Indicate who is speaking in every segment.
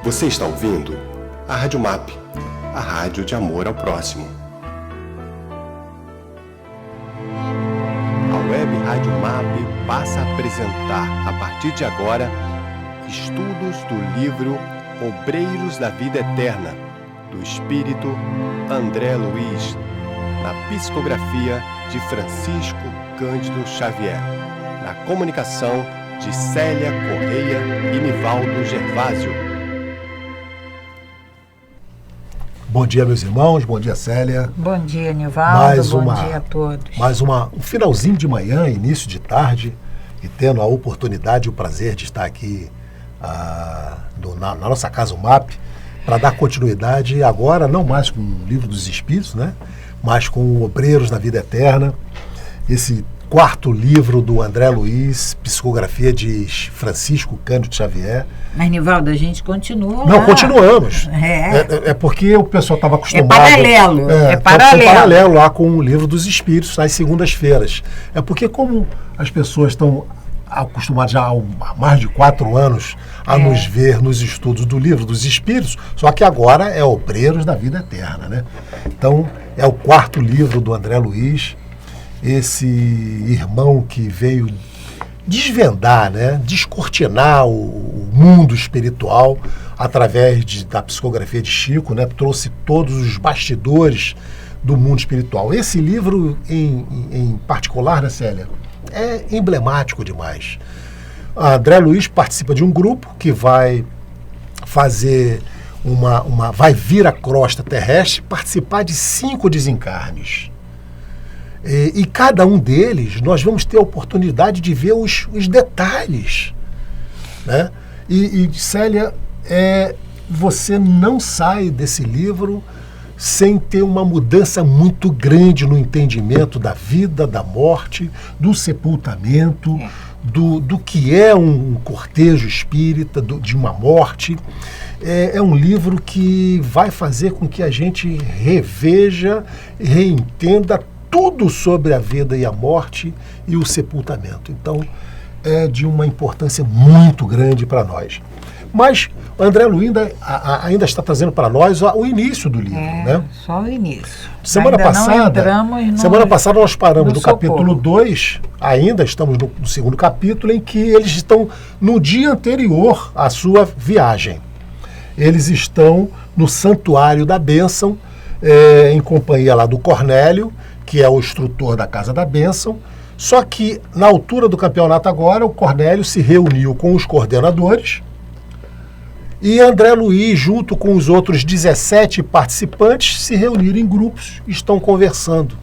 Speaker 1: Você está ouvindo a Rádio MAP, a rádio de amor ao próximo. A Web Rádio MAP passa a apresentar, a partir de agora, estudos do livro Obreiros da Vida Eterna, do Espírito André Luiz, na psicografia de Francisco Cândido Xavier, na comunicação de Célia Correia e Nivaldo Gervásio.
Speaker 2: Bom dia, meus irmãos, bom dia, Célia.
Speaker 3: Bom dia, Nivaldo, bom dia a todos.
Speaker 2: Mais um finalzinho de manhã, início de tarde, e tendo a oportunidade e o prazer de estar aqui na nossa casa, o MAP, para dar continuidade agora, não mais com o Livro dos Espíritos, né, mas com Obreiros da Vida Eterna, esse quarto livro do André Luiz, psicografia de Francisco Cândido Xavier.
Speaker 3: Mas, Nivaldo, a gente continua
Speaker 2: Não,
Speaker 3: lá.
Speaker 2: continuamos. É porque o pessoal estava acostumado...
Speaker 3: É paralelo
Speaker 2: lá com o Livro dos Espíritos, nas segundas-feiras. É porque como as pessoas estão acostumadas já há mais de 4 anos a nos ver nos estudos do Livro dos Espíritos, só que agora é Obreiros da Vida Eterna, né? Então, é o quarto livro do André Luiz, esse irmão que veio desvendar, né, descortinar o mundo espiritual através da psicografia de Chico, né, trouxe todos os bastidores do mundo espiritual. Esse livro, em particular, né, Célia, é emblemático demais. André Luiz participa de um grupo que vai fazer vai vir à crosta terrestre, participar de 5 desencarnes. E cada um deles, nós vamos ter a oportunidade de ver os detalhes, né? E Célia, você não sai desse livro sem ter uma mudança muito grande no entendimento da vida, da morte, do sepultamento, do que é um cortejo espírita, de uma morte. É um livro que vai fazer com que a gente reveja, reentenda tudo sobre a vida e a morte e o sepultamento. Então, é de uma importância muito grande para nós. Mas o André Luiz ainda está trazendo para nós o início do livro, né?
Speaker 3: Só o início.
Speaker 2: Semana passada nós paramos no capítulo 2, ainda estamos no segundo capítulo, em que eles estão no dia anterior à sua viagem. Eles estão no Santuário da Bênção, em companhia lá do Cornélio, que é o instrutor da Casa da Bênção. Só que, na altura do campeonato agora, o Cornélio se reuniu com os coordenadores e André Luiz, junto com os outros 17 participantes, se reuniram em grupos e estão conversando.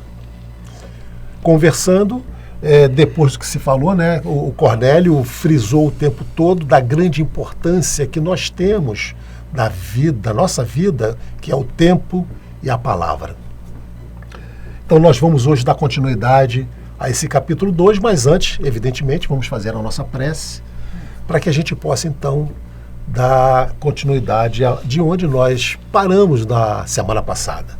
Speaker 2: Depois do que se falou, né, o Cornélio frisou o tempo todo da grande importância que nós temos da vida, da nossa vida, que é o tempo e a palavra. Então nós vamos hoje dar continuidade a esse capítulo 2, mas antes, evidentemente, vamos fazer a nossa prece para que a gente possa, então, dar continuidade de onde nós paramos na semana passada.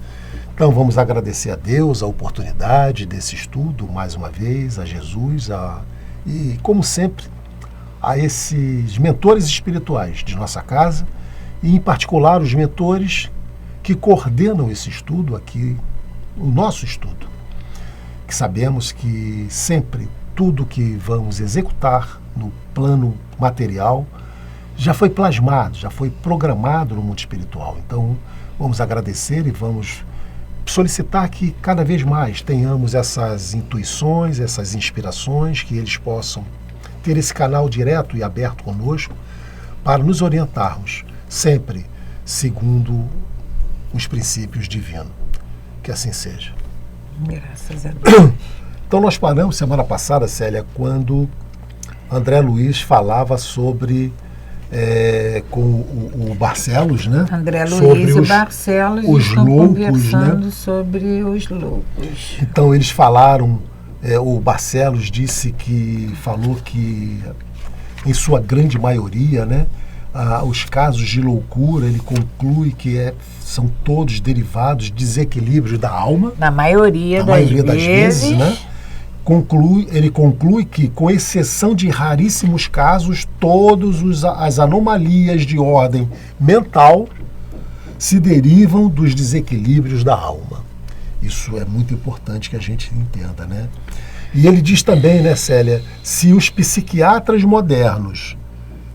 Speaker 2: Então vamos agradecer a Deus a oportunidade desse estudo, mais uma vez, a Jesus, e, como sempre, a esses mentores espirituais de nossa casa, e, em particular, os mentores que coordenam esse estudo aqui, o nosso estudo, que sabemos que sempre tudo que vamos executar no plano material já foi plasmado, já foi programado no mundo espiritual. Então, vamos agradecer e vamos solicitar que cada vez mais tenhamos essas intuições, essas inspirações, que eles possam ter esse canal direto e aberto conosco para nos orientarmos, sempre segundo os princípios divinos. Que assim seja.
Speaker 3: Graças a Deus.
Speaker 2: Então nós paramos semana passada, Célia, quando André Luiz falava sobre com o Barcelos, né?
Speaker 3: André Luiz e Barcelos estão
Speaker 2: loucos,
Speaker 3: conversando,
Speaker 2: né?
Speaker 3: Sobre os loucos.
Speaker 2: Então eles falaram, o Barcelos falou que em sua grande maioria, né, os casos de loucura, ele conclui que são todos derivados de desequilíbrios da alma.
Speaker 3: Na maioria das vezes,
Speaker 2: né? ele conclui que, com exceção de raríssimos casos, todas as anomalias de ordem mental se derivam dos desequilíbrios da alma. Isso é muito importante que a gente entenda, né? E ele diz também, né, Célia, se os psiquiatras modernos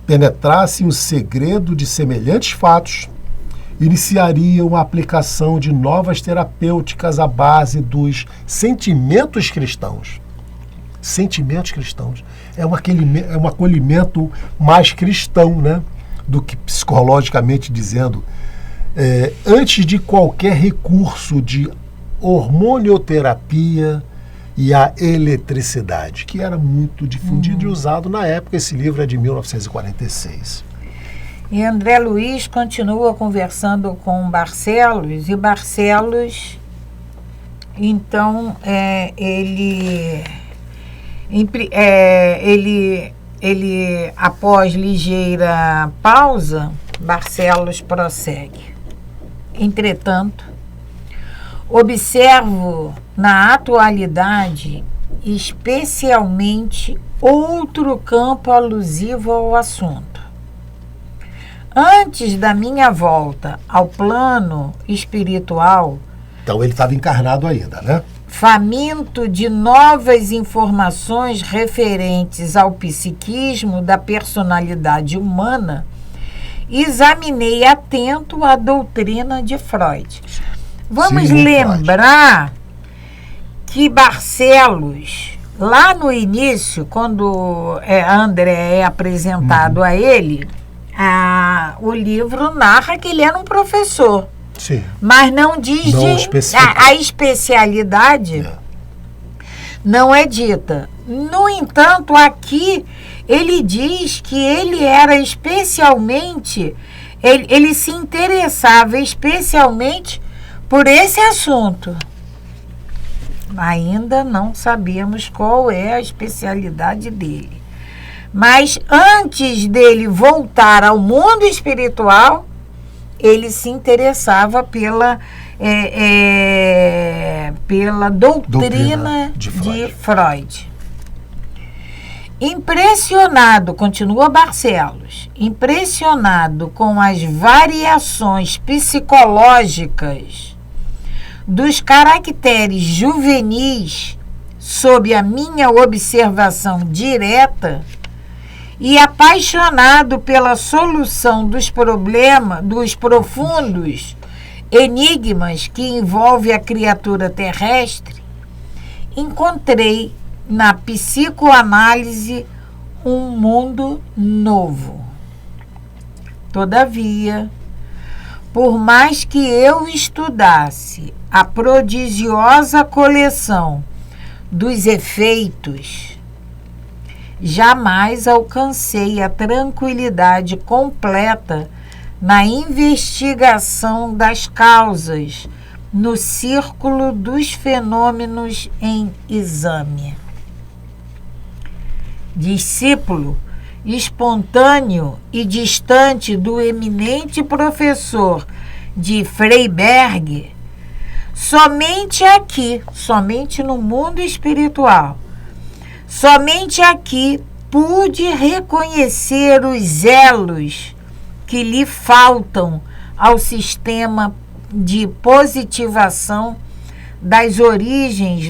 Speaker 2: penetrassem o segredo de semelhantes fatos, iniciariam a aplicação de novas terapêuticas à base dos sentimentos cristãos. Sentimentos cristãos. É um acolhimento mais cristão, né, do que psicologicamente dizendo. Antes de qualquer recurso de hormonioterapia e a eletricidade, que era muito difundido e usado na época. Esse livro é de 1946.
Speaker 3: E André Luiz continua conversando com Barcelos, e Barcelos, então, ele após ligeira pausa, Barcelos prossegue. Entretanto, observo na atualidade, especialmente, outro campo alusivo ao assunto. Antes da minha volta ao plano espiritual...
Speaker 2: Então ele estava encarnado ainda, né?
Speaker 3: Faminto de novas informações referentes ao psiquismo da personalidade humana, examinei atento a doutrina de Freud. Vamos lembrar que Barcelos, lá no início, quando André é apresentado a ele, o livro narra que ele era um professor.
Speaker 2: Sim.
Speaker 3: Mas não diz a especialidade não é dita. No entanto, aqui ele diz que ele era especialmente, ele se interessava especialmente por esse assunto. Ainda não sabemos qual é a especialidade dele. Mas antes dele voltar ao mundo espiritual, ele se interessava pela doutrina de Freud. Impressionado, continua Barcelos, impressionado com as variações psicológicas dos caracteres juvenis sob a minha observação direta, e apaixonado pela solução dos profundos enigmas que envolve a criatura terrestre, encontrei na psicoanálise um mundo novo. Todavia, por mais que eu estudasse a prodigiosa coleção dos efeitos, jamais alcancei a tranquilidade completa na investigação das causas no círculo dos fenômenos em exame. Discípulo espontâneo e distante do eminente professor de Freiberg, somente aqui, somente no mundo espiritual, somente aqui pude reconhecer os elos que lhe faltam ao sistema de positivação das origens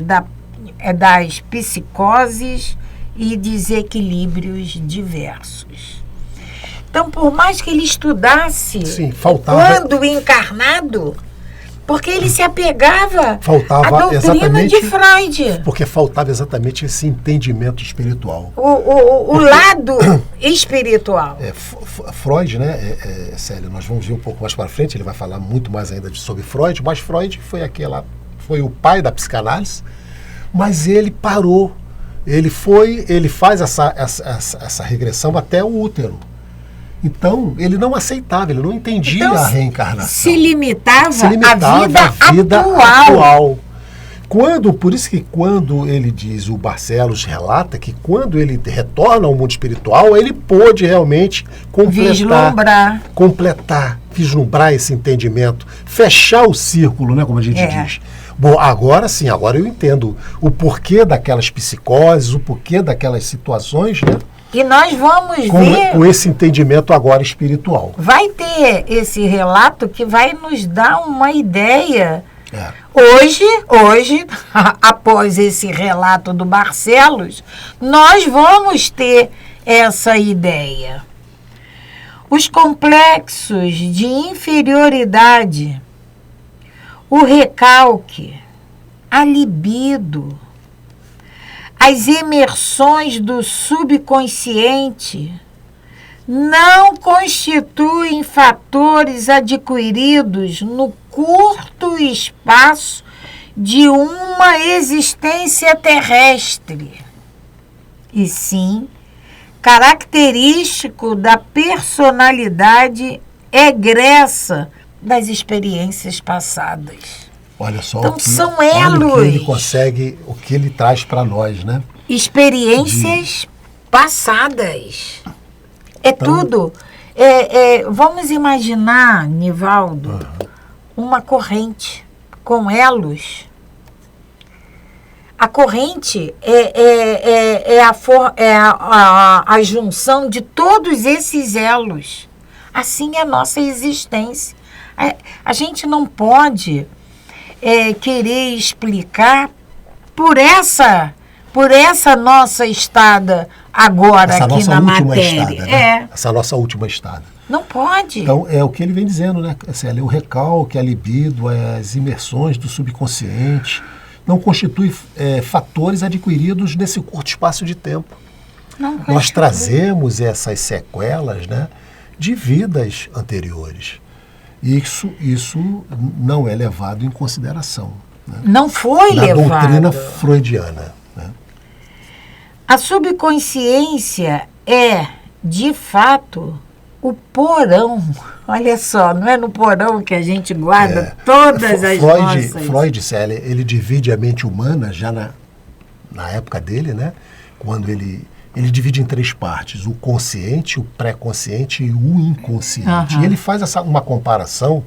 Speaker 3: das psicoses e desequilíbrios diversos. Então, por mais que ele estudasse, quando encarnado, porque ele se apegava à doutrina de Freud.
Speaker 2: Porque faltava exatamente esse entendimento espiritual.
Speaker 3: O lado espiritual.
Speaker 2: Freud, né, Célia, nós vamos ver um pouco mais para frente, ele vai falar muito mais ainda sobre Freud, mas Freud foi o pai da psicanálise, mas ele parou. Ele faz essa regressão até o útero. Então, ele não aceitava, ele não entendia a reencarnação.
Speaker 3: Se limitava à vida atual.
Speaker 2: Por isso que quando ele diz, o Barcelos relata que quando ele retorna ao mundo espiritual, ele pôde realmente vislumbrar esse entendimento, fechar o círculo, né, como a gente diz. Bom, agora sim, agora eu entendo o porquê daquelas psicoses, o porquê daquelas situações, né?
Speaker 3: E nós vamos ver...
Speaker 2: Com esse entendimento agora espiritual.
Speaker 3: Vai ter esse relato que vai nos dar uma ideia. Hoje, após esse relato do Barcelos, nós vamos ter essa ideia. Os complexos de inferioridade, o recalque, a libido, as imersões do subconsciente não constituem fatores adquiridos no curto espaço de uma existência terrestre, e sim característico da personalidade egressa das experiências passadas.
Speaker 2: Olha só,
Speaker 3: então, são elos.
Speaker 2: Olha o que ele consegue, o que ele traz para nós, né?
Speaker 3: Experiências passadas. Então, tudo. Vamos imaginar, Nivaldo, uma corrente com elos. A corrente é a junção de todos esses elos. Assim é a nossa existência. A gente não pode querer explicar por essa nossa estada agora
Speaker 2: essa
Speaker 3: aqui na matéria.
Speaker 2: Estada, né? Essa nossa última estada.
Speaker 3: Não pode.
Speaker 2: Então, é o que ele vem dizendo, né? O recalque, a libido, as imersões do subconsciente não constituem fatores adquiridos nesse curto espaço de tempo. Nós trazemos essas sequelas, né, de vidas anteriores. Isso não é levado em consideração. Né?
Speaker 3: Não foi levado.
Speaker 2: Na doutrina freudiana. Né?
Speaker 3: A subconsciência é, de fato, o porão. Olha só, não é no porão que a gente guarda todas as nossas...
Speaker 2: Freud, Célia, ele divide a mente humana já na época dele, né? Quando ele divide em 3 partes, o consciente, o pré-consciente e o inconsciente. E ele faz uma comparação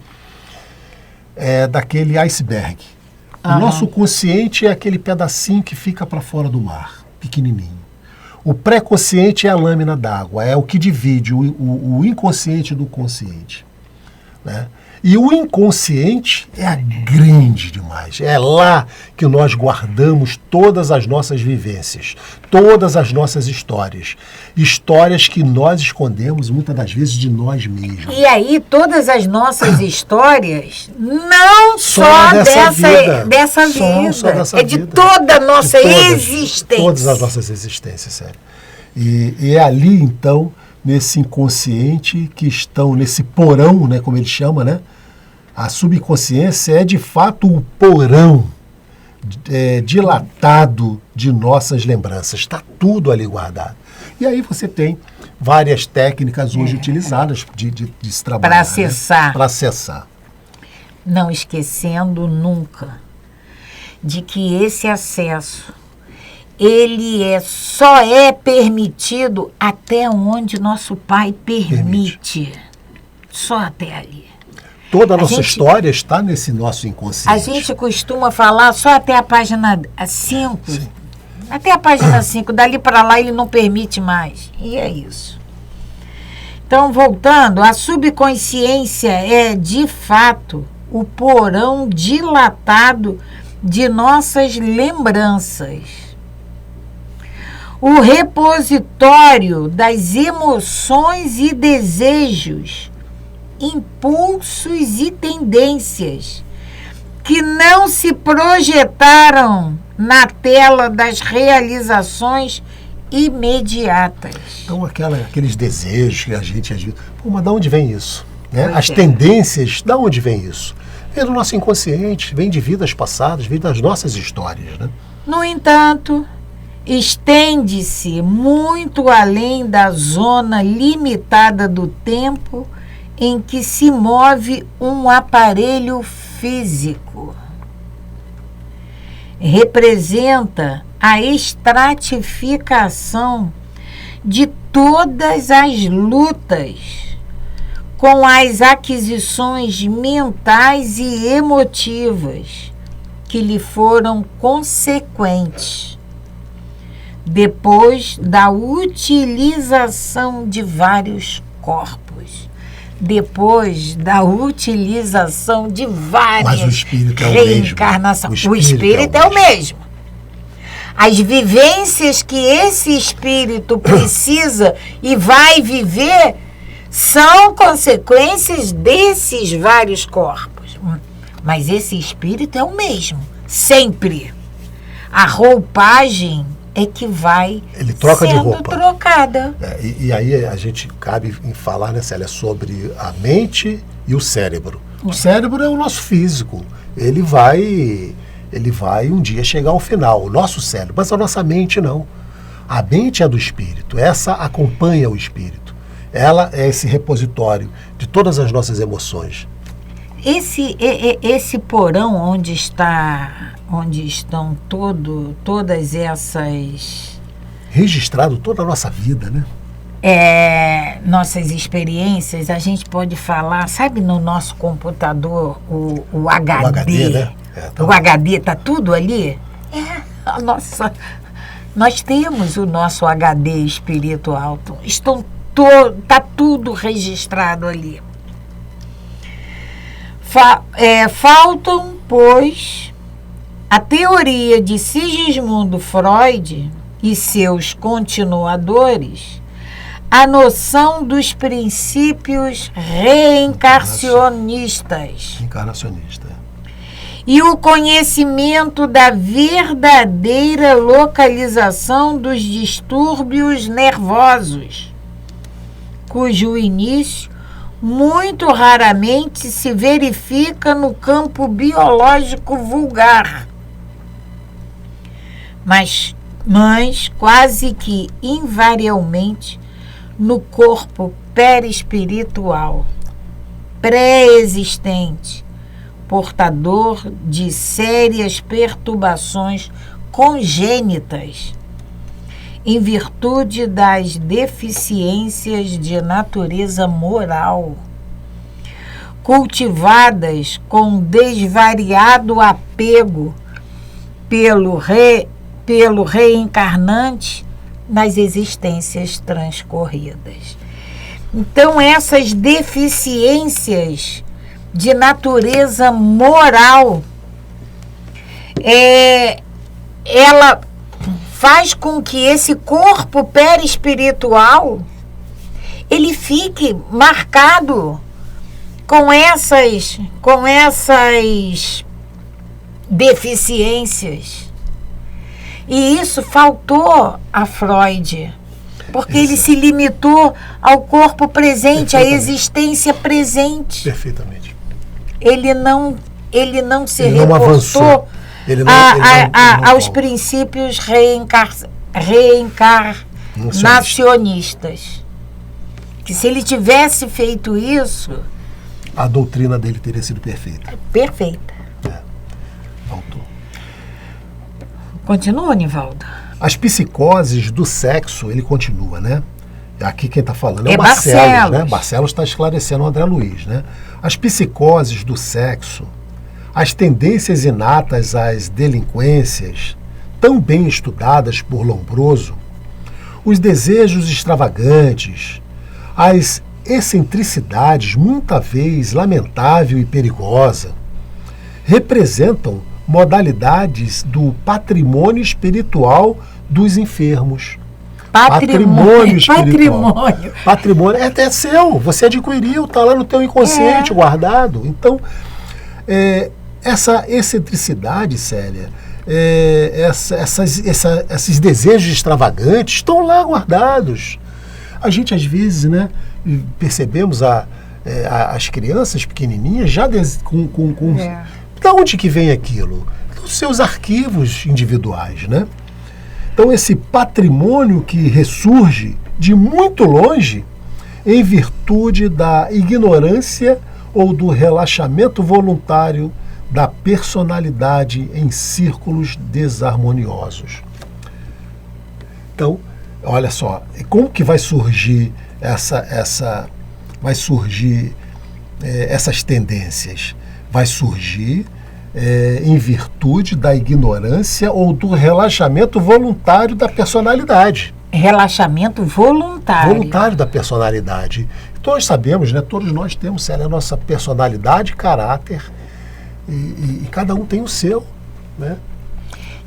Speaker 2: daquele iceberg. O nosso consciente é aquele pedacinho que fica para fora do mar, pequenininho. O pré-consciente é a lâmina d'água, é o que divide o inconsciente do consciente. Né? E o inconsciente é grande demais. É lá que nós guardamos todas as nossas vivências, todas as nossas histórias. Histórias que nós escondemos muitas das vezes de nós mesmos.
Speaker 3: E aí todas as nossas histórias, não só dessa vida, de toda a nossa existência.
Speaker 2: Todas as nossas existências, sério. E é ali, então, nesse inconsciente que estão, nesse porão, né, como ele chama, né? A subconsciência é, de fato, o porão dilatado de nossas lembranças. Está tudo ali guardado. E aí você tem várias técnicas hoje utilizadas de se trabalhar.
Speaker 3: Para acessar.
Speaker 2: Né? Para acessar.
Speaker 3: Não esquecendo nunca de que esse acesso, ele só é permitido até onde nosso Pai permite. Só até ali.
Speaker 2: Toda a nossa história está nesse nosso inconsciente.
Speaker 3: A gente costuma falar só até a página 5.
Speaker 2: Sim.
Speaker 3: Até a página 5. Dali para lá ele não permite mais. E é isso. Então, voltando, a subconsciência é, de fato, o porão dilatado de nossas lembranças. O repositório das emoções e desejos, impulsos e tendências que não se projetaram na tela das realizações imediatas.
Speaker 2: Então, aqueles desejos que a gente... mas de onde vem isso? Né? As tendências, de onde vem isso? Vem do nosso inconsciente, vem de vidas passadas, vem das nossas histórias. Né?
Speaker 3: No entanto, estende-se muito além da zona limitada do tempo em que se move um aparelho físico. Representa a estratificação de todas as lutas com as aquisições mentais e emotivas que lhe foram consequentes depois da utilização de vários corpos. Depois da utilização de várias
Speaker 2: Mas o espírito é o
Speaker 3: reencarnações.
Speaker 2: mesmo.
Speaker 3: O espírito é o mesmo. As vivências que esse espírito precisa e vai viver são consequências desses vários corpos. Mas esse espírito é o mesmo, sempre. A roupagem é que vai
Speaker 2: Ele troca de
Speaker 3: sendo
Speaker 2: roupa.
Speaker 3: trocada.
Speaker 2: E aí a gente cabe em falar, né, Célia, sobre a mente e o cérebro. O cérebro é o nosso físico. Ele vai um dia chegar ao final, o nosso cérebro, mas a nossa mente não. A mente é do espírito, essa acompanha o espírito. Ela é esse repositório de todas as nossas emoções.
Speaker 3: Esse porão onde estão todas essas
Speaker 2: Registrado toda a nossa vida, né?
Speaker 3: nossas experiências, a gente pode falar, sabe, no nosso computador, o HD.
Speaker 2: O HD, né?
Speaker 3: O HD está tudo ali? Nós temos o nosso HD espiritual. Está tudo registrado ali. Faltam, pois, a teoria de Sigismundo Freud e seus continuadores, a noção dos princípios reencarnacionistas
Speaker 2: Encarnacionista.
Speaker 3: e o conhecimento da verdadeira localização dos distúrbios nervosos, cujo início muito raramente se verifica no campo biológico vulgar, mas quase que invariavelmente no corpo perispiritual, pré-existente, portador de sérias perturbações congênitas, em virtude das deficiências de natureza moral, cultivadas com desvariado apego pelo reencarnante nas existências transcorridas. Então, essas deficiências de natureza moral, ela faz com que esse corpo perispiritual ele fique marcado com essas deficiências. E isso faltou a Freud, porque ele se limitou ao corpo presente, à existência presente.
Speaker 2: Perfeitamente.
Speaker 3: Ele não se
Speaker 2: Ele não avançou.
Speaker 3: reportou aos
Speaker 2: não.
Speaker 3: princípios reencarnacionistas. Que se ele tivesse feito isso...
Speaker 2: A doutrina dele teria sido perfeita.
Speaker 3: Perfeita.
Speaker 2: Faltou.
Speaker 3: Continua, Nivaldo.
Speaker 2: As psicoses do sexo, ele continua, né? Aqui quem está falando é o
Speaker 3: Barcelos.
Speaker 2: Barcelos, né? Barcelos está esclarecendo o André Luiz, né? As psicoses do sexo, as tendências inatas às delinquências, tão bem estudadas por Lombroso, os desejos extravagantes, as excentricidades, muita vez lamentável e perigosa, representam modalidades do patrimônio espiritual dos enfermos. Patrimônio espiritual. Patrimônio é seu, você adquiriu, está lá no teu inconsciente guardado. Então, essa excentricidade, Célia, esses desejos extravagantes estão lá guardados. A gente, às vezes, né, percebemos as crianças pequenininhas já Da onde que vem aquilo? Dos seus arquivos individuais, né? Então, esse patrimônio que ressurge de muito longe em virtude da ignorância ou do relaxamento voluntário da personalidade em círculos desarmoniosos. Então, olha só, como que vai surgir essas tendências? Vai surgir em virtude da ignorância ou do relaxamento voluntário da personalidade.
Speaker 3: Relaxamento voluntário.
Speaker 2: Voluntário da personalidade. Então nós sabemos, né, todos nós temos, Célia, a nossa personalidade, caráter, e cada um tem o seu, né?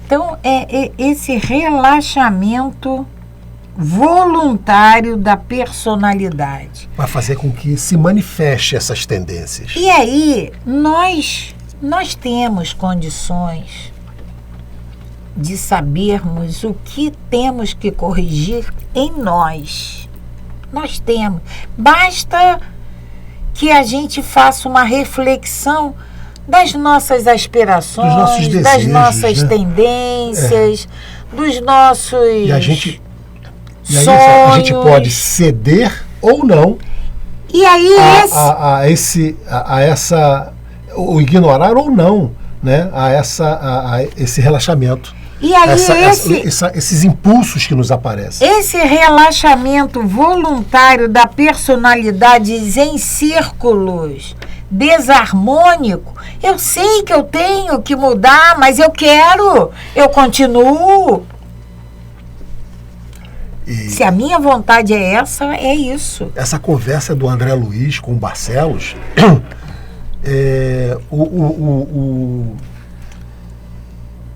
Speaker 3: Então, esse relaxamento voluntário da personalidade.
Speaker 2: Vai fazer com que se manifeste essas tendências.
Speaker 3: E aí, nós temos condições de sabermos o que temos que corrigir em nós. Nós temos. Basta que a gente faça uma reflexão das nossas aspirações,
Speaker 2: dos nossos desejos,
Speaker 3: das nossas
Speaker 2: né?
Speaker 3: tendências, dos nossos
Speaker 2: E a gente
Speaker 3: sonhos.
Speaker 2: A gente pode ceder ou não
Speaker 3: E aí
Speaker 2: ou ignorar ou não, né, a esse relaxamento.
Speaker 3: E aí
Speaker 2: esses impulsos que nos aparecem.
Speaker 3: Esse relaxamento voluntário da personalidade em círculos desarmônico, eu sei que eu tenho que mudar, mas eu continuo. Se a minha vontade é essa, é isso.
Speaker 2: Essa conversa do André Luiz com o Barcelos,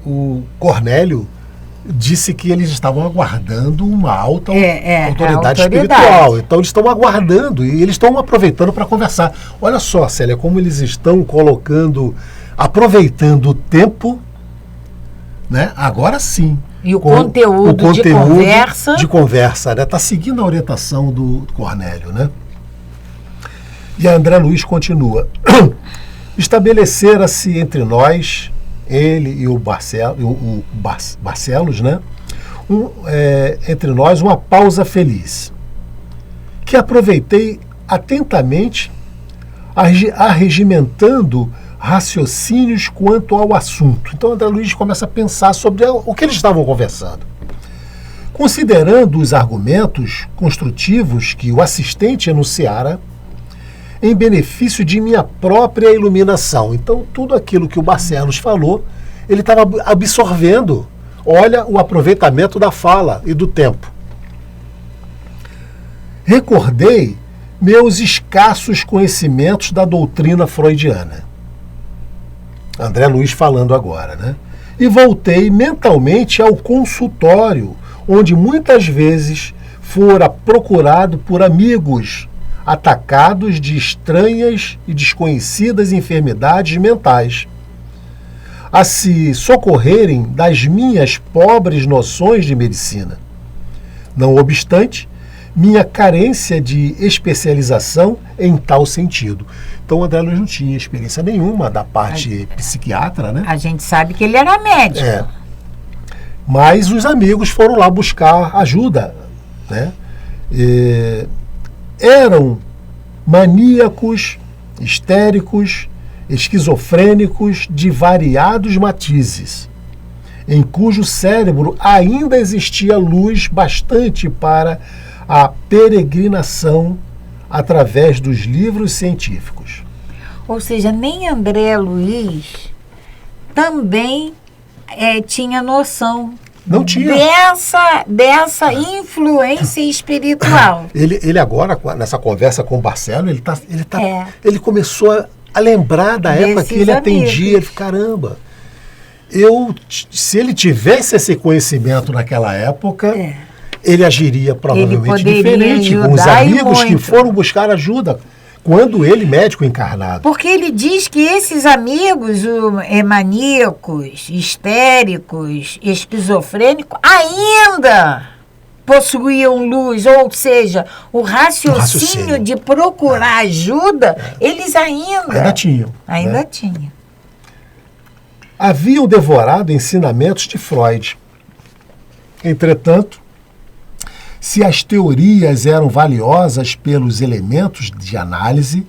Speaker 2: o Cornélio disse que eles estavam aguardando uma alta autoridade espiritual. Então eles estão aguardando e eles estão aproveitando para conversar. Olha só, Célia, como eles estão aproveitando o tempo, né? Agora sim.
Speaker 3: E o conteúdo
Speaker 2: de conversa, né? Está seguindo a orientação do Cornélio, né? E a André Luiz continua. Estabelecera-se entre nós, ele e o Barcelos, né? Entre nós uma pausa feliz, que aproveitei atentamente, arregimentando raciocínios quanto ao assunto. Então André Luiz começa a pensar sobre o que eles estavam conversando. Considerando os argumentos construtivos que o assistente enunciara em benefício de minha própria iluminação. Então, tudo aquilo que o Barcelos falou, ele estava absorvendo. Olha o aproveitamento da fala e do tempo. Recordei meus escassos conhecimentos da doutrina freudiana. André Luiz falando agora, né? E voltei mentalmente ao consultório, onde muitas vezes fora procurado por amigos atacados de estranhas e desconhecidas enfermidades mentais, a se socorrerem das minhas pobres noções de medicina. Não obstante, minha carência de especialização em tal sentido. Então, o André Luiz não tinha experiência nenhuma da parte psiquiatra, né?
Speaker 3: A gente sabe que ele era médico.
Speaker 2: Mas os amigos foram lá buscar ajuda, né? Eram maníacos, histéricos, esquizofrênicos de variados matizes, em cujo cérebro ainda existia luz bastante para a peregrinação através dos livros científicos.
Speaker 3: Ou seja, nem André Luiz também tinha noção.
Speaker 2: Não tinha.
Speaker 3: Dessa influência espiritual.
Speaker 2: Ele agora, nessa conversa com o Barcelo, ele começou a lembrar da época que ele atendia. Ele falou, caramba, se ele tivesse esse conhecimento naquela época, ele agiria provavelmente diferente com os amigos que foram buscar ajuda. Quando ele, médico encarnado.
Speaker 3: Porque ele diz que esses amigos, maníacos, histéricos, esquizofrênicos, ainda possuíam luz, ou seja, o raciocínio de procurar ajuda, eles ainda
Speaker 2: tinham.
Speaker 3: Ainda tinham.
Speaker 2: Haviam devorado ensinamentos de Freud. Entretanto, se as teorias eram valiosas pelos elementos de análise,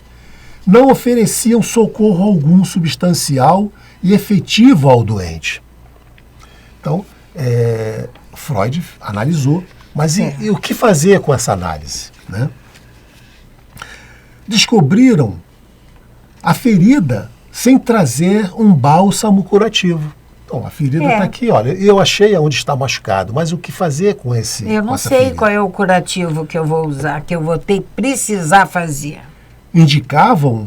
Speaker 2: não ofereciam socorro algum substancial e efetivo ao doente. Então, Freud analisou, mas e o que fazer com essa análise, né? Descobriram a ferida sem trazer um bálsamo curativo. Então, a ferida está aqui, olha, eu achei onde está machucado, mas o que fazer com esse
Speaker 3: Eu não sei qual é o curativo que eu vou usar, que eu vou precisar fazer.
Speaker 2: Indicavam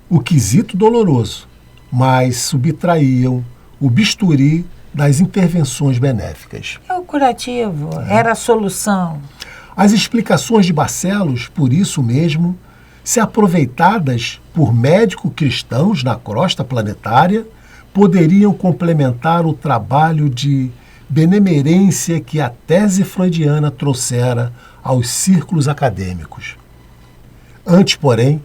Speaker 2: o quesito doloroso, mas subtraíam o bisturi das intervenções benéficas.
Speaker 3: É o curativo, era a solução.
Speaker 2: As explicações de Barcelos, por isso mesmo, se aproveitadas por médicos cristãos na crosta planetária, poderiam complementar o trabalho de benemerência que a tese freudiana trouxera aos círculos acadêmicos. Antes, porém,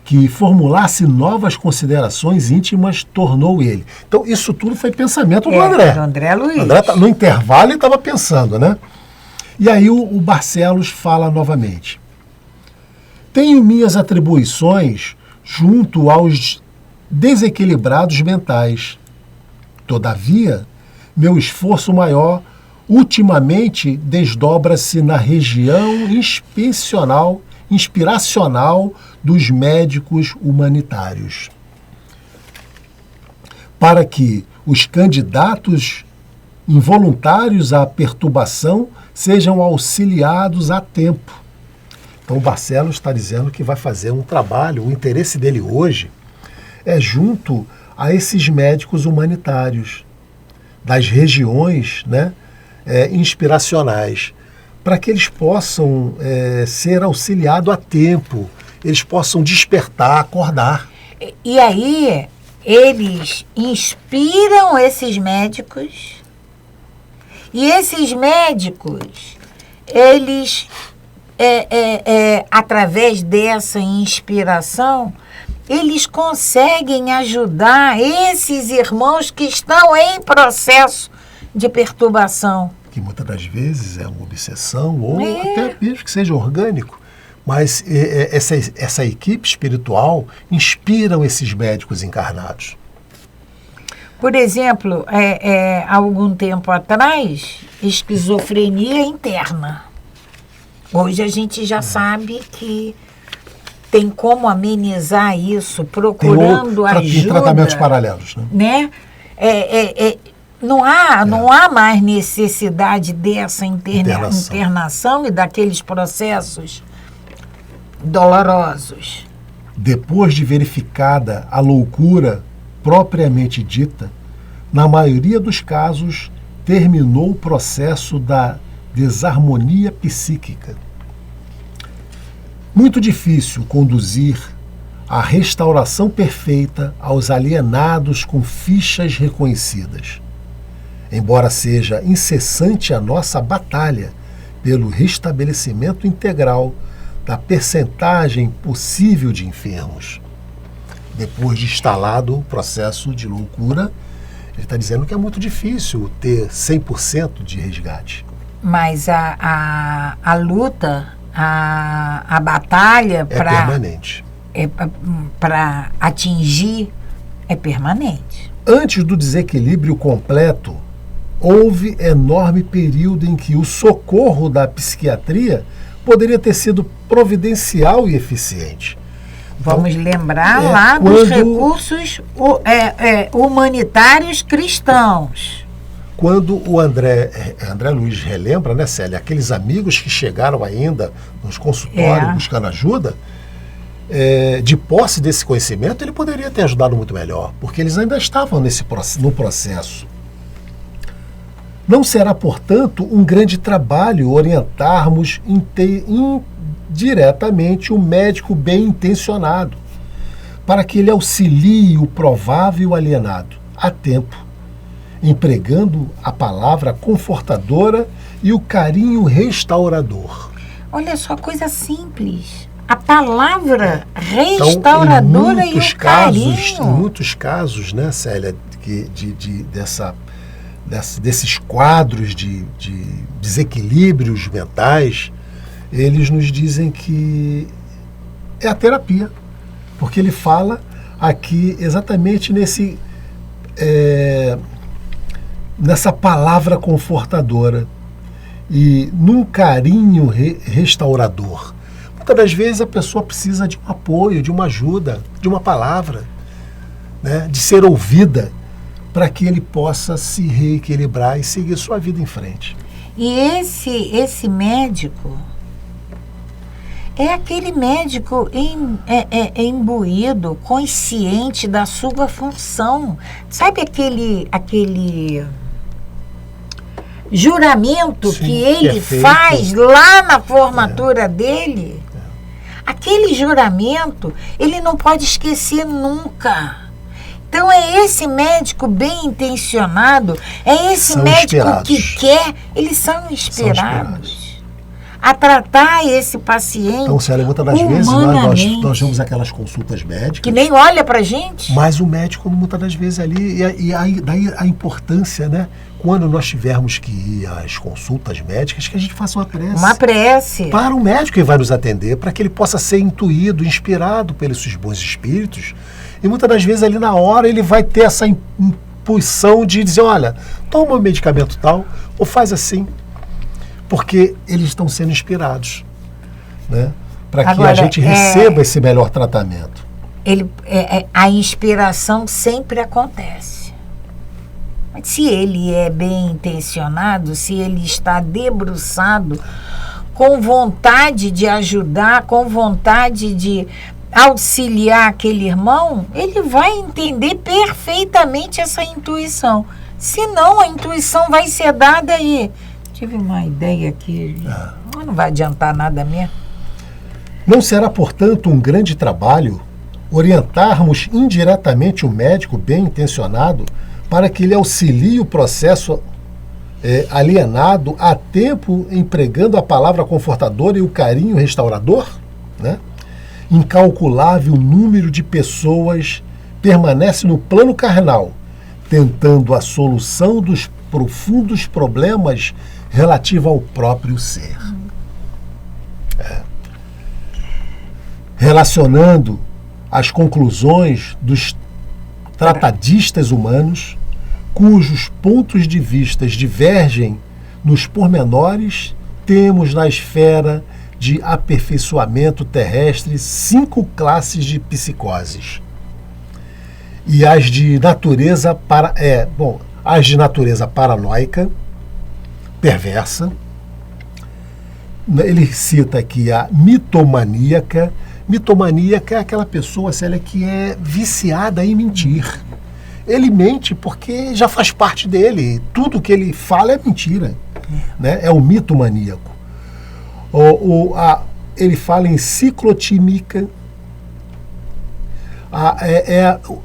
Speaker 2: que formulasse novas considerações íntimas, tornou ele. Então, isso tudo foi pensamento do André.
Speaker 3: Do André Luiz.
Speaker 2: André, no intervalo, ele estava pensando, né? E aí o Barcelos fala novamente. Tenho minhas atribuições junto aos desequilibrados mentais. Todavia, meu esforço maior ultimamente desdobra-se na região inspiracional dos médicos humanitários, para que os candidatos involuntários à perturbação sejam auxiliados a tempo. Então, o Barcelos está dizendo que vai fazer um trabalho, o interesse dele hoje é junto a esses médicos humanitários, das regiões, né, inspiracionais, para que eles possam ser auxiliados a tempo, eles possam despertar, acordar.
Speaker 3: E aí, eles inspiram esses médicos, e esses médicos, eles, através dessa inspiração, eles conseguem ajudar esses irmãos que estão em processo de perturbação.
Speaker 2: Que muitas das vezes é uma obsessão, ou até mesmo que seja orgânico. Mas essa equipe espiritual inspiram esses médicos encarnados.
Speaker 3: Por exemplo, há algum tempo atrás, esquizofrenia interna. Hoje a gente já sabe que tem como amenizar isso, procurando ajuda.
Speaker 2: Tem tratamentos paralelos, né?
Speaker 3: Não há mais necessidade dessa internação e daqueles processos dolorosos.
Speaker 2: Depois de verificada a loucura propriamente dita, na maioria dos casos, terminou o processo da desarmonia psíquica. Muito difícil conduzir a restauração perfeita aos alienados com fichas reconhecidas. Embora seja incessante a nossa batalha pelo restabelecimento integral da percentagem possível de enfermos. Depois de instalado o processo de loucura, ele está dizendo que é muito difícil ter 100% de resgate.
Speaker 3: Mas a luta, a batalha
Speaker 2: permanente.
Speaker 3: Para atingir é permanente.
Speaker 2: Antes do desequilíbrio completo, houve enorme período em que o socorro da psiquiatria poderia ter sido providencial e eficiente.
Speaker 3: Vamos lembrar lá dos recursos humanitários cristãos.
Speaker 2: Quando o André Luiz relembra, né, Célia, aqueles amigos que chegaram ainda nos consultórios buscando ajuda, de posse desse conhecimento, ele poderia ter ajudado muito melhor, porque eles ainda estavam no processo. Não será, portanto, um grande trabalho orientarmos indiretamente o médico bem intencionado, para que ele auxilie o provável alienado a tempo, empregando a palavra confortadora e o carinho restaurador.
Speaker 3: Olha só, coisa simples. A palavra restauradora
Speaker 2: então,
Speaker 3: e o carinho.
Speaker 2: Em muitos casos, né, Célia, desses quadros de desequilíbrios mentais, eles nos dizem que é a terapia. Porque ele fala aqui exatamente nessa palavra confortadora e num carinho restaurador. Muitas das vezes a pessoa precisa de um apoio, de uma ajuda, de uma palavra. né, de ser ouvida, para que ele possa se reequilibrar e seguir sua vida em frente.
Speaker 3: E esse médico é aquele médico imbuído, consciente da sua função. Sabe aquele juramento
Speaker 2: Sim,
Speaker 3: que ele
Speaker 2: é feito.
Speaker 3: faz lá na formatura dele? Aquele juramento, ele não pode esquecer nunca. Então é esse médico bem intencionado, é esse
Speaker 2: São
Speaker 3: médico
Speaker 2: inspirados.
Speaker 3: que quer, eles são inspirados a tratar esse paciente
Speaker 2: Então, Célia, muitas das vezes
Speaker 3: humanamente.
Speaker 2: nós vemos aquelas consultas médicas,
Speaker 3: Que nem olha pra gente.
Speaker 2: mas o médico, muitas das vezes ali, e aí, daí a importância, né? Quando nós tivermos que ir às consultas médicas, que a gente faça uma prece.
Speaker 3: Uma prece.
Speaker 2: Para o médico que vai nos atender, para que ele possa ser intuído, inspirado pelos seus bons espíritos. E muitas das vezes ali na hora ele vai ter essa impulsão de dizer, olha, toma um medicamento tal, ou faz assim. Porque eles estão sendo inspirados, né? Para que
Speaker 3: Agora,
Speaker 2: a gente receba esse melhor tratamento.
Speaker 3: A inspiração sempre acontece. Mas se ele é bem intencionado, se ele está debruçado, com vontade de ajudar, com vontade de auxiliar aquele irmão, ele vai entender perfeitamente essa intuição. Senão, a intuição vai ser dada aí. Tive uma ideia aqui, mas não vai adiantar nada mesmo.
Speaker 2: Não será, portanto, um grande trabalho orientarmos indiretamente o médico bem intencionado para que ele auxilie o processo alienado a tempo, empregando a palavra confortadora e o carinho restaurador, né? Incalculável número de pessoas permanece no plano carnal, tentando a solução dos profundos problemas relativos ao próprio ser. Relacionando as conclusões dos tratadistas humanos, cujos pontos de vista divergem nos pormenores, temos na esfera de aperfeiçoamento terrestre 5 classes de psicoses. E as de natureza as de natureza paranoica, perversa. Ele cita aqui a mitomaníaca. Mitomaníaca é aquela pessoa, Célia, que é viciada em mentir. Ele mente porque já faz parte dele. Tudo que ele fala é mentira. Né? É o mitomaníaco. Ele fala em ciclotímica.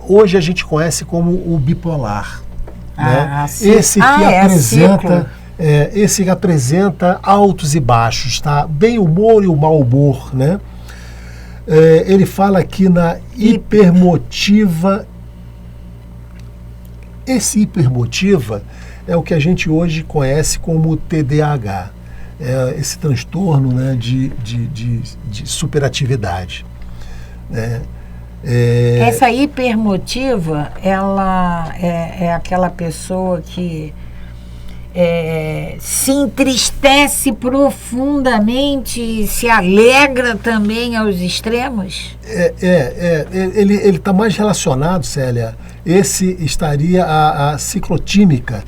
Speaker 2: Hoje a gente conhece como o bipolar. Né? Esse que apresenta altos e baixos, tá? Bem humor e o mau humor, né? Ele fala aqui na hipermotiva. Esse hipermotiva é o que a gente hoje conhece como TDAH, esse transtorno, né, de superatividade.
Speaker 3: Essa hipermotiva, ela é aquela pessoa que se entristece profundamente e se alegra também aos extremos?
Speaker 2: Ele está mais relacionado, Célia. Esse estaria a ciclotímica,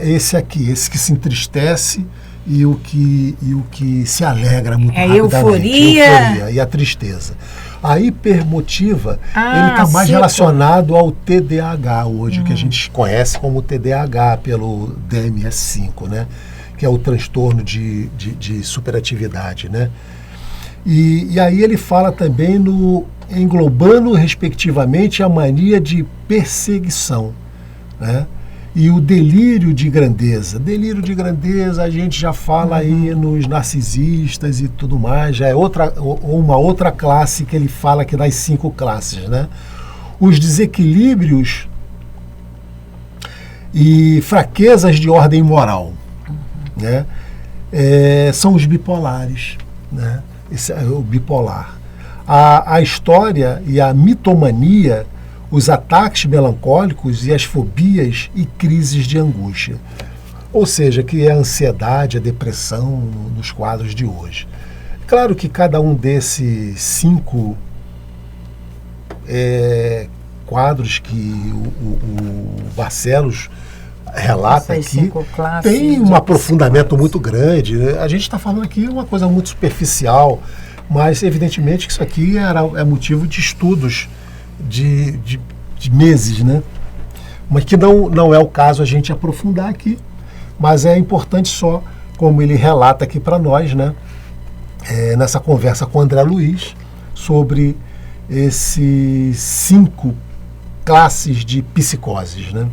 Speaker 2: esse aqui, esse que se entristece e o que se alegra muito rapidamente.
Speaker 3: Euforia
Speaker 2: e a tristeza. A hipermotiva, ele está mais relacionado ao TDAH hoje, que a gente conhece como TDAH pelo DMS-5, né? Que é o transtorno de superatividade, né? E aí ele fala também englobando respectivamente a mania de perseguição, né? E o delírio de grandeza. Delírio de grandeza a gente já fala aí nos narcisistas e tudo mais, já é uma outra classe que ele fala que das 5 classes, né? Os desequilíbrios e fraquezas de ordem moral, né? São os bipolares, né? Esse é o bipolar. A história e a mitomania, os ataques melancólicos e as fobias e crises de angústia. Ou seja, que é a ansiedade, a depressão nos quadros de hoje. Claro que cada um desses 5 quadros que o Barcelos relata
Speaker 3: Essas
Speaker 2: aqui
Speaker 3: 5 classes
Speaker 2: tem um aprofundamento muito grande. A gente está falando aqui uma coisa muito superficial, mas evidentemente que isso aqui é motivo de estudos de meses, né? Mas que não é o caso a gente aprofundar aqui, mas é importante só, como ele relata aqui para nós, né? Nessa conversa com o André Luiz, sobre esses 5 classes de psicoses, né?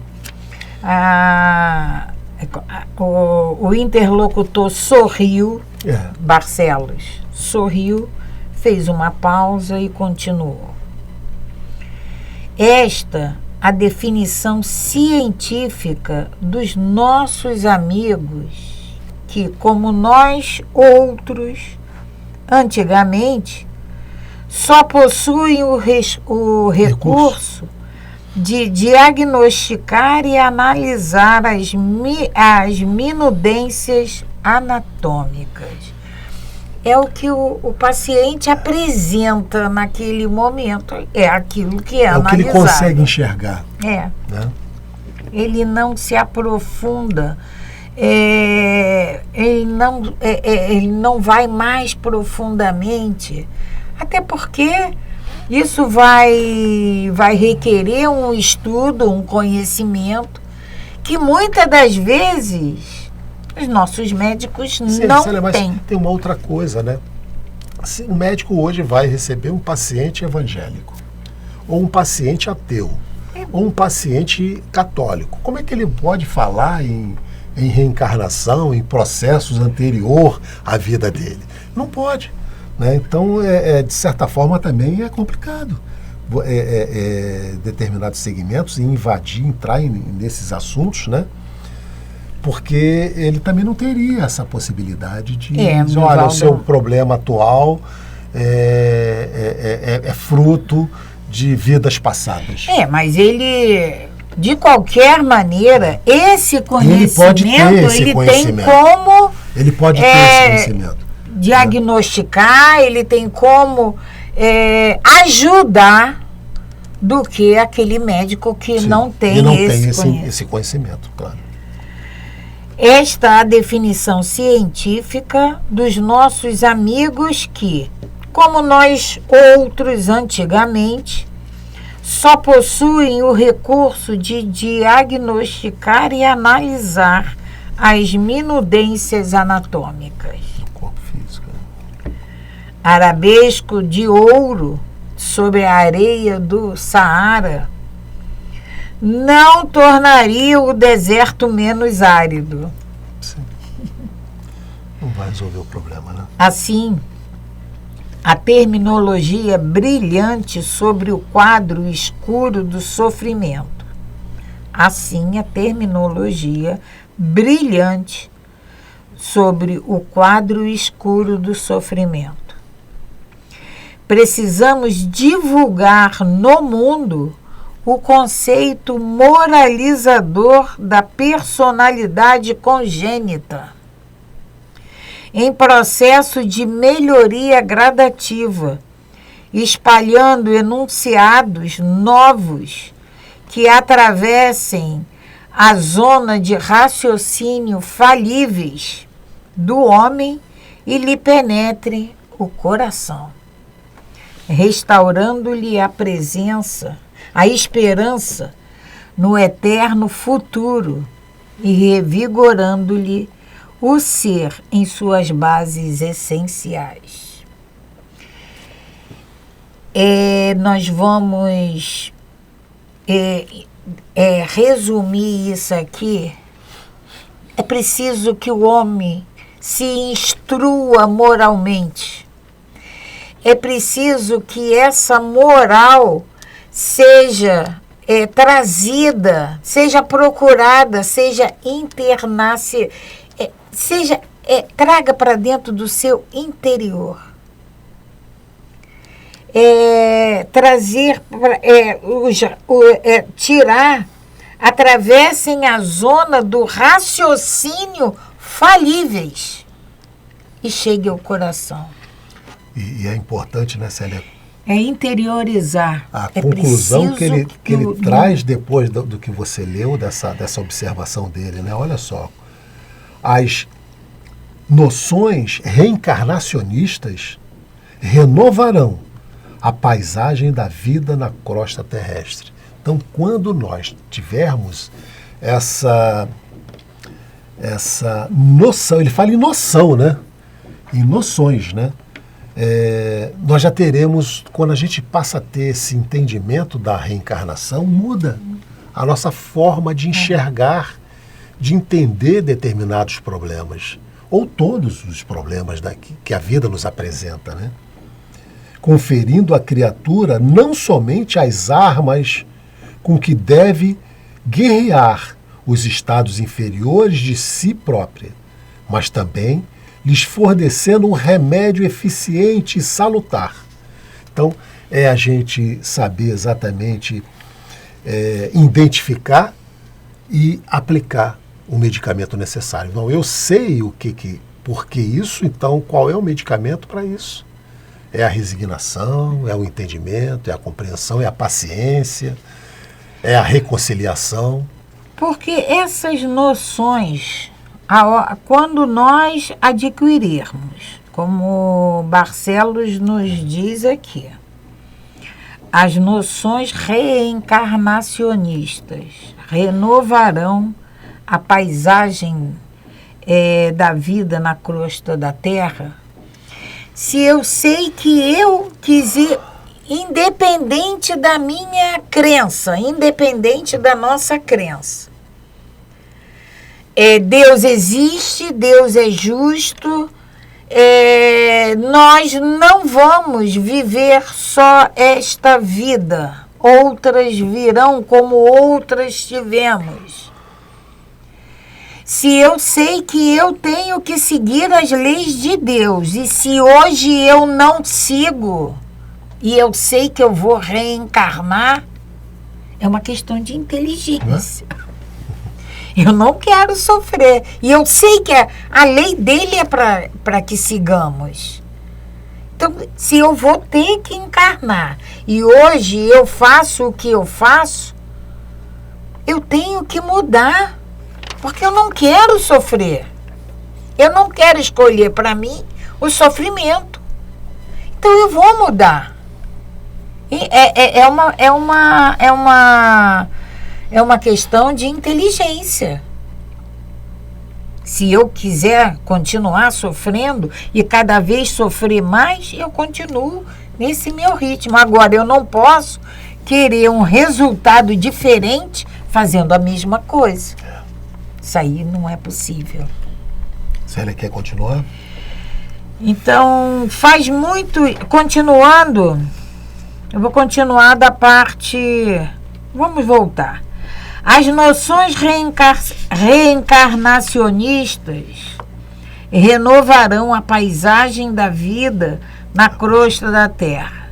Speaker 3: O interlocutor sorriu, Barcelos sorriu, fez uma pausa e continuou. Esta a definição científica dos nossos amigos que, como nós outros, antigamente, só possuem o recurso de diagnosticar e analisar as minudências anatômicas. É o que o paciente apresenta naquele momento, é aquilo que é analisado.
Speaker 2: É o que ele consegue enxergar.
Speaker 3: Né? Ele não se aprofunda, ele não vai mais profundamente, até porque isso vai requerer um estudo, um conhecimento, que muitas das vezes os nossos médicos não têm.
Speaker 2: Tem uma outra coisa, né? Se o médico hoje vai receber um paciente evangélico, ou um paciente ateu, ou um paciente católico, como é que ele pode falar em reencarnação, em processos anterior à vida dele? Não pode. Né? Então, de certa forma, também é complicado determinados segmentos entrar nesses assuntos, né? Porque ele também não teria essa possibilidade de dizer, olha, o seu problema atual é fruto de vidas passadas.
Speaker 3: Mas ele, de qualquer maneira, esse conhecimento,
Speaker 2: ele pode ter esse conhecimento.
Speaker 3: Diagnosticar, ele tem como ajudar do que aquele médico que não tem
Speaker 2: esse conhecimento, claro.
Speaker 3: Esta é a definição científica dos nossos amigos que, como nós outros antigamente, só possuem o recurso de diagnosticar e analisar as minudências anatômicas.
Speaker 2: Do corpo físico.
Speaker 3: Arabesco de ouro sobre a areia do Saara não tornaria o deserto menos árido.
Speaker 2: Sim. Não vai resolver o problema, né?
Speaker 3: Assim, a terminologia brilhante sobre o quadro escuro do sofrimento. Assim, a terminologia brilhante sobre o quadro escuro do sofrimento. Precisamos divulgar no mundo o conceito moralizador da personalidade congênita, em processo de melhoria gradativa, espalhando enunciados novos que atravessem a zona de raciocínio falíveis do homem e lhe penetrem o coração, restaurando-lhe a esperança no eterno futuro e revigorando-lhe o ser em suas bases essenciais. Nós vamos resumir isso aqui. É preciso que o homem se instrua moralmente. É preciso que essa moral seja trazida, seja procurada, seja internada, traga para dentro do seu interior. Tirar, atravessem a zona do raciocínio falíveis e chegue ao coração.
Speaker 2: E é importante, né, Célia,
Speaker 3: É interiorizar.
Speaker 2: A
Speaker 3: é
Speaker 2: conclusão que ele
Speaker 3: preciso
Speaker 2: traz depois do que você leu, dessa observação dele, né? Olha só. As noções reencarnacionistas renovarão a paisagem da vida na crosta terrestre. Então, quando nós tivermos essa noção, ele fala em noção, né? Em noções, né? Nós já teremos, quando a gente passa a ter esse entendimento da reencarnação, muda a nossa forma de enxergar, de entender determinados problemas, ou todos os problemas que a vida nos apresenta, né? Conferindo à criatura não somente as armas com que deve guerrear os estados inferiores de si própria, mas também lhes fornecendo um remédio eficiente e salutar. Então, é a gente saber exatamente identificar e aplicar o medicamento necessário. Então, eu sei por que isso, então qual é o medicamento para isso? É a resignação, é o entendimento, é a compreensão, é a paciência, é a reconciliação.
Speaker 3: Porque essas noções, quando nós adquirirmos, como Barcelos nos diz aqui, as noções reencarnacionistas renovarão a paisagem da vida na crosta da Terra. Se eu sei que eu quiser, independente da minha crença, independente da nossa crença, Deus existe, Deus é justo, nós não vamos viver só esta vida, outras virão como outras tivemos. Se eu sei que eu tenho que seguir as leis de Deus, e se hoje eu não sigo, e eu sei que eu vou reencarnar, é uma questão de inteligência. Eu não quero sofrer. E eu sei que a lei dele é para que sigamos. Então, se eu vou ter que encarnar, e hoje eu faço o que eu faço, eu tenho que mudar. Porque eu não quero sofrer. Eu não quero escolher para mim o sofrimento. Então eu vou mudar. É uma questão de inteligência. Se eu quiser continuar sofrendo e cada vez sofrer mais, eu continuo nesse meu ritmo. Agora, eu não posso querer um resultado diferente fazendo a mesma coisa. Isso aí não é possível.
Speaker 2: Célia quer continuar?
Speaker 3: Então, faz muito... Continuando, eu vou continuar da parte... Vamos voltar. As noções reencarnacionistas renovarão a paisagem da vida na crosta da Terra,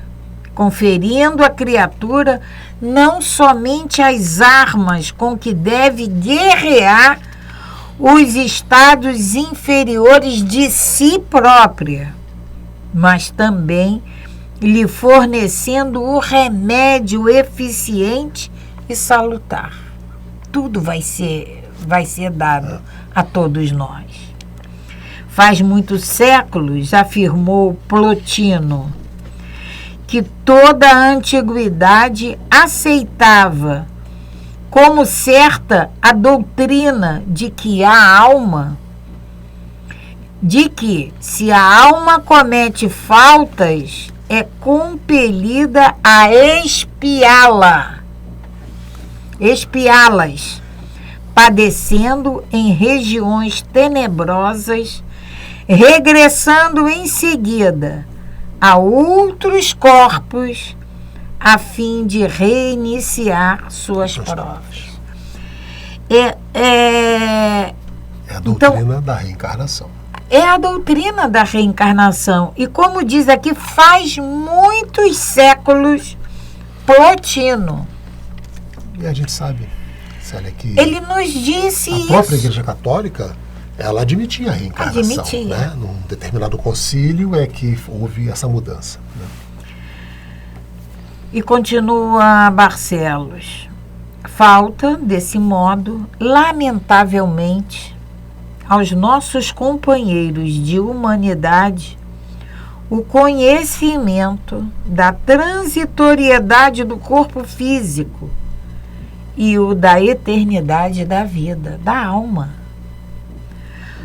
Speaker 3: conferindo à criatura não somente as armas com que deve guerrear os estados inferiores de si própria, mas também lhe fornecendo o remédio eficiente e salutar. Tudo vai ser dado a todos nós. Faz muitos séculos, afirmou Plotino, que toda a antiguidade aceitava como certa a doutrina de que se a alma comete faltas, é compelida a expiá-las, padecendo em regiões tenebrosas, regressando em seguida a outros corpos a fim de reiniciar suas provas.
Speaker 2: É a doutrina da reencarnação.
Speaker 3: É a doutrina da reencarnação. E como diz aqui, faz muitos séculos Plotino.
Speaker 2: E a gente sabe, Célia, que
Speaker 3: ele nos disse
Speaker 2: a própria Igreja Católica, ela admitia a reencarnação. Né? Num determinado concílio é que houve essa mudança. Né?
Speaker 3: E continua Barcelos. Falta, desse modo, lamentavelmente, aos nossos companheiros de humanidade o conhecimento da transitoriedade do corpo físico e o da eternidade da vida, da alma,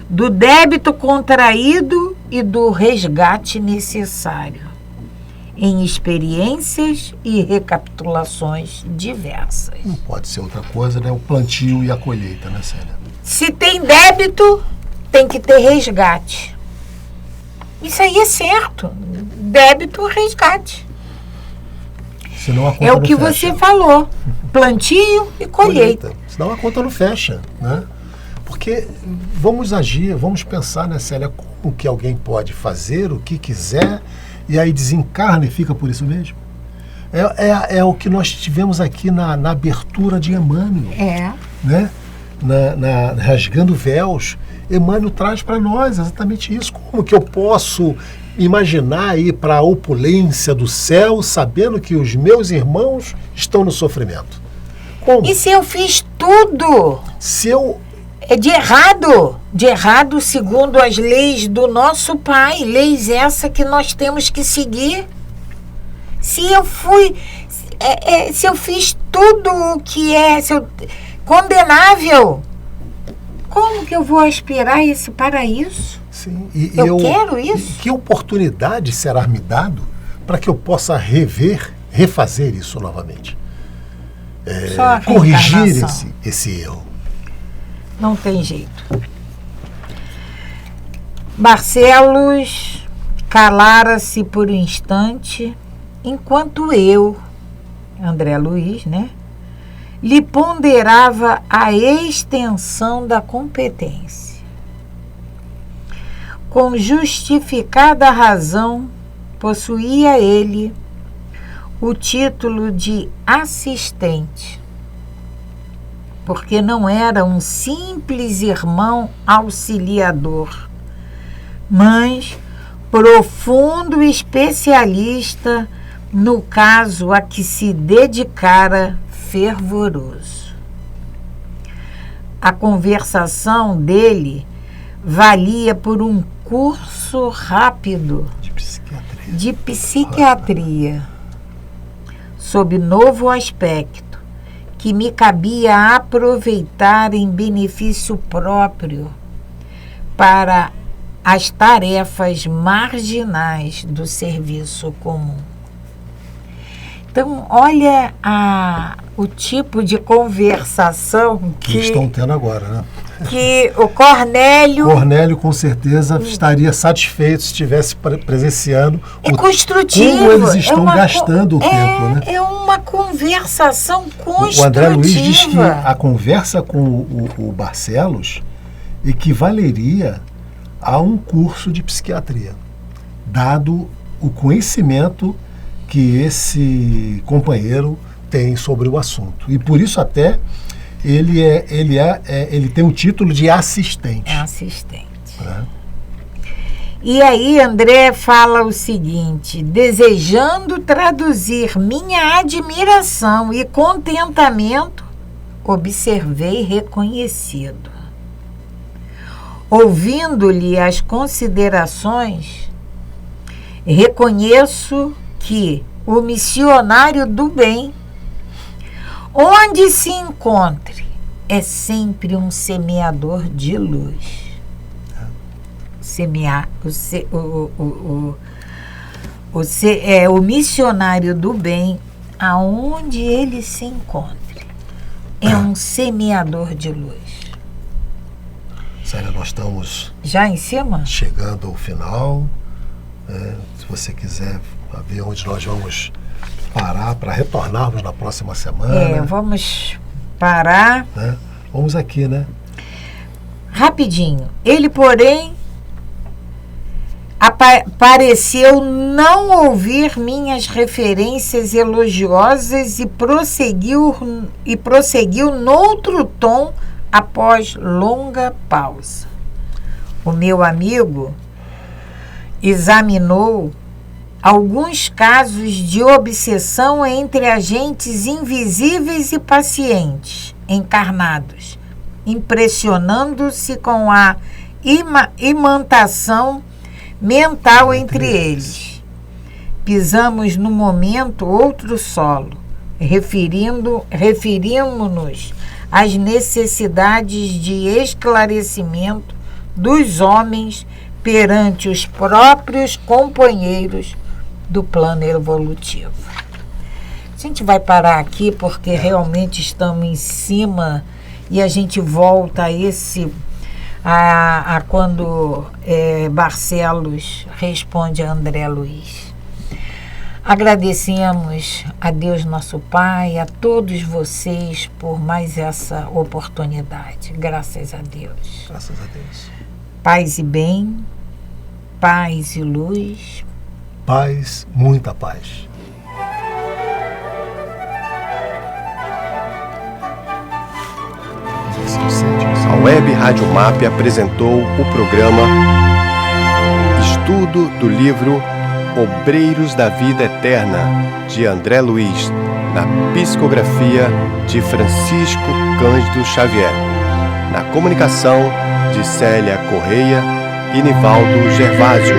Speaker 3: do débito contraído e do resgate necessário, em experiências e recapitulações diversas.
Speaker 2: Não pode ser outra coisa, né? O plantio e a colheita, né, Célia?
Speaker 3: Se tem débito, tem que ter resgate. Isso aí é certo. Débito, resgate.
Speaker 2: Senão a conta
Speaker 3: É o
Speaker 2: não
Speaker 3: que
Speaker 2: fecha.
Speaker 3: você falou. Plantio e colheita.
Speaker 2: Senão a conta não fecha, né? Porque vamos agir, vamos pensar, né, Célia, como que alguém pode fazer o que quiser e aí desencarna e fica por isso mesmo? É o que nós tivemos aqui na abertura de Emmanuel, né? Rasgando Véus. Emmanuel traz para nós exatamente isso. Como que eu posso imaginar ir para a opulência do céu sabendo que os meus irmãos estão no sofrimento? Como?
Speaker 3: E se eu fiz tudo
Speaker 2: Se eu
Speaker 3: de errado segundo as leis do nosso Pai, leis essa que nós temos que seguir. Se eu fiz tudo o que é condenável, como que eu vou aspirar esse paraíso?
Speaker 2: Sim,
Speaker 3: eu quero isso.
Speaker 2: Que oportunidade será me dado para que eu possa refazer isso novamente?
Speaker 3: Só a
Speaker 2: Corrigir
Speaker 3: reencarnação.
Speaker 2: esse erro.
Speaker 3: Não tem jeito. Barcelos calara-se por um instante, enquanto eu, André Luiz, né, lhe ponderava a extensão da competência. Com justificada razão, possuía ele o título de assistente, porque não era um simples irmão auxiliador, mas profundo especialista no caso a que se dedicara fervoroso. A conversação dele valia por um curso rápido de psiquiatria, sob novo aspecto, que me cabia aproveitar em benefício próprio para as tarefas marginais do serviço comum. Então, olha o tipo de conversação
Speaker 2: que estão tendo agora, né?
Speaker 3: Que o Cornélio
Speaker 2: com certeza estaria satisfeito se estivesse presenciando
Speaker 3: construtivo.
Speaker 2: Como eles estão gastando o tempo, né?
Speaker 3: É uma conversação construtiva.
Speaker 2: O André Luiz diz que a conversa com o Barcelos equivaleria a um curso de psiquiatria, dado o conhecimento que esse companheiro tem sobre o assunto. E por isso até ele tem o título de assistente.
Speaker 3: É assistente. Né? E aí André fala o seguinte: desejando traduzir minha admiração e contentamento, observei reconhecido. Ouvindo-lhe as considerações, reconheço que o missionário do bem, onde se encontre, é sempre um semeador de luz. Semear, o missionário do bem, aonde ele se encontre, é um semeador de luz.
Speaker 2: Célia, nós estamos
Speaker 3: já em cima?
Speaker 2: Chegando ao final. Se você quiser ver onde nós vamos parar para retornarmos na próxima semana.
Speaker 3: Vamos parar.
Speaker 2: Né? Vamos aqui, né?
Speaker 3: Rapidinho. Ele, porém, pareceu não ouvir minhas referências elogiosas e prosseguiu noutro tom após longa pausa. O meu amigo examinou alguns casos de obsessão entre agentes invisíveis e pacientes encarnados, impressionando-se com a imantação mental entre eles. Pisamos no momento outro solo, referimos-nos às necessidades de esclarecimento dos homens perante os próprios companheiros do plano evolutivo. A gente vai parar aqui porque realmente estamos em cima e a gente volta a quando Barcelos responde a André Luiz. Agradecemos a Deus nosso Pai, a todos vocês por mais essa oportunidade. Graças a Deus.
Speaker 2: Graças a Deus.
Speaker 3: Paz e bem, paz e luz.
Speaker 2: Paz, muita paz.
Speaker 1: A Web Rádio MAP apresentou o programa Estudo do livro Obreiros da Vida Eterna, de André Luiz, na psicografia de Francisco Cândido Xavier. Na comunicação de Célia Correia e Nivaldo Gervásio.